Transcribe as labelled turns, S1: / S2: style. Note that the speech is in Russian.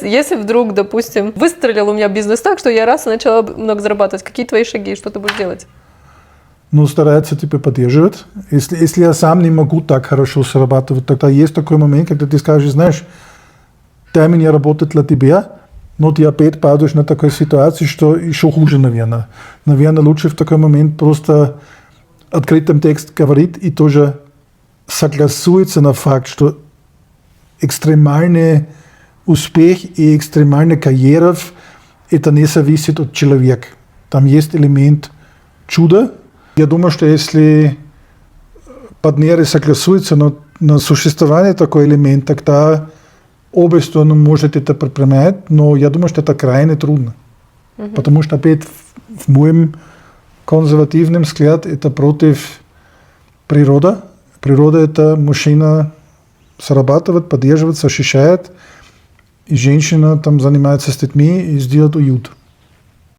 S1: Если вдруг, допустим, выстрелил у меня бизнес так, что я раз и начала много зарабатывать, какие твои шаги, что ты будешь делать?
S2: Ну, старается тебя поддерживать. Если я сам не могу так хорошо зарабатывать, тогда есть такой момент, когда ты скажешь, знаешь, тайм не работает для тебя, но ты опять падаешь на такой ситуации, что еще хуже, наверное. Наверное, лучше в такой момент просто открытым текст говорит и тоже согласуется на факт, что экстремальный успех и экстремальная карьера это не зависит от человека. Там есть элемент чуда. Я думаю, что если партнеры согласуются на существование такого элемента, тогда обе стороны могут это предпринять, но я думаю, что это крайне трудно. Потому что опять в моем консервативном взгляде это против природы. Природа это мужчина зарабатывает, поддерживает, защищает, и женщина там занимается с детьми и сделает уют.